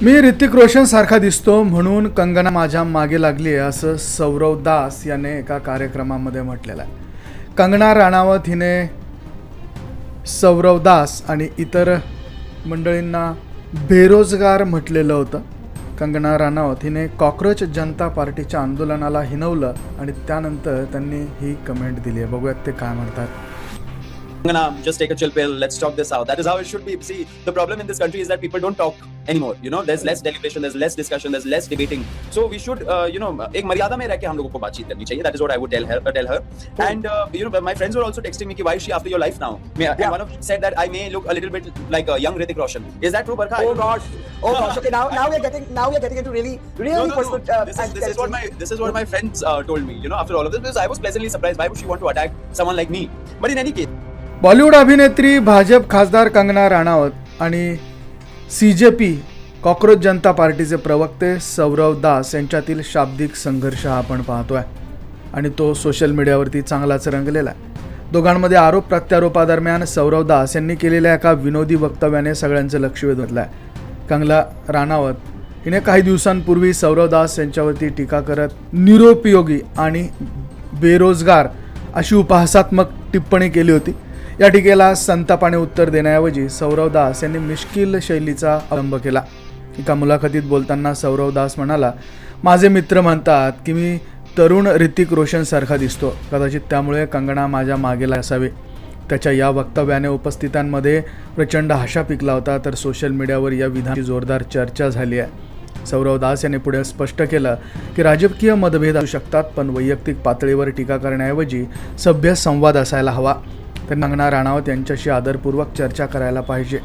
मी ऋतिक रोशन सारखा दिसतो म्हणून कंगना माझ्या मागे लागली आहे असं सौरव दास याने एका कार्यक्रमामध्ये म्हटलेलं आहे। कंगना राणावत हिने सौरव दास आणि इतर मंडळींना बेरोजगार म्हटलेलं होतं। कंगना राणावत हिने कॉकरोच जनता पार्टीच्या आंदोलनाला हिनवलं आणि त्यानंतर त्यांनी ही कमेंट दिली आहे। बघूयात ते काय म्हणतात। Gonna just take a chill pill. Let's talk this out. That is how it should be. See, the problem in this country is that people don't talk anymore. You know, there's less deliberation, there's less discussion, there's less debating. So we should, एक मर्यादा में रह के हम लोगों को बातचीत करनी चाहिए. That is what I would tell her. And my friends were also texting me कि why is she after your life now? And one of them said that I may look a little bit like a young Hrithik Roshan. Is that true, Barkha? Oh gosh. Okay. Now we're getting into really personal. This is what my friends told me. You know, after all of this, because I was pleasantly surprised. Why would she want to attack someone like me? But in any case. Bollywood अभिनेत्री भाजप खासदार कंगना राणावत आणि CJP cockroach जनता पार्टीचे प्रवक्ते सौरव दास यांच्यातील शाब्दिक संघर्ष हा आपण पाहतोय आणि तो सोशल मीडियावरती चांगलाच रंगलेला आहे। दोघांमध्ये आरोप प्रत्यारोपादरम्यान सौरव दास यांनी केलेल्या एका विनोदी वक्तव्याने सगळ्यांचं लक्ष वेधलं आहे। कंगना राणावत हिने काही दिवसांपूर्वी सौरव दास यांच्यावरती टीका करत निरुपयोगी आणि बेरोजगार अशी उपहासात्मक टिप्पणी केली होती। या टीकेला संतापाने उत्तर देण्याऐवजी सौरव दास यांनी मिश्किल शैलीचा अवलंब केला। एका मुलाखतीत बोलताना सौरव दास म्हणाला, माझे मित्र म्हणतात की मी तरुण ऋतिक रोशन सारखा दिसतो, कदाचित त्यामुळे कंगना माझ्या मागेला असावे। त्याच्या या वक्तव्याने उपस्थितांमध्ये प्रचंड हशा पिकला होता, तर सोशल मीडियावर या विधानाची जोरदार चर्चा झाली आहे। सौरव दास यांनी पुढे स्पष्ट केलं की राजकीय मतभेद असू शकतात, पण वैयक्तिक पातळीवर टीका करण्याऐवजी सभ्य संवाद असायला हवा। तर कंगना राणावत यांच्याशी आदरपूर्वक चर्चा करायला पाहिजे।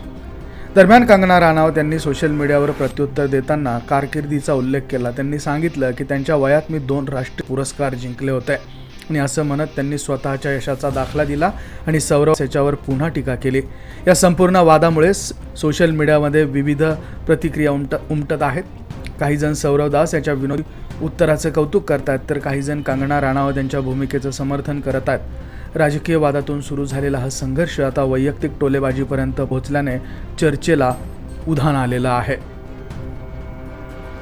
दरम्यान कंगना राणावत यांनी सोशल मीडियावर प्रत्युत्तर देताना कारकिर्दीचा उल्लेख केला। त्यांनी सांगितलं की त्यांच्या वयात मी 2 राष्ट्रीय पुरस्कार जिंकले होते आणि असं म्हणत त्यांनी स्वतःच्या यशाचा दाखला दिला आणि सौरव याच्यावर पुन्हा टीका केली। या संपूर्ण वादामुळे सोशल मीडियामध्ये विविध प्रतिक्रिया उमटत आहेत। काही जण सौरव दास याच्या विनोदी उत्तराचे कौतुक करतात, तर काही जण कंगना राणावत यांच्या भूमिकेचं समर्थन करत आहेत। राजकीय वादातून सुरू झालेला हा संघर्ष आता वैयक्तिक टोलेबाजीपर्यंत पोहोचल्याने चर्चेला उधाण आलेलं आहे।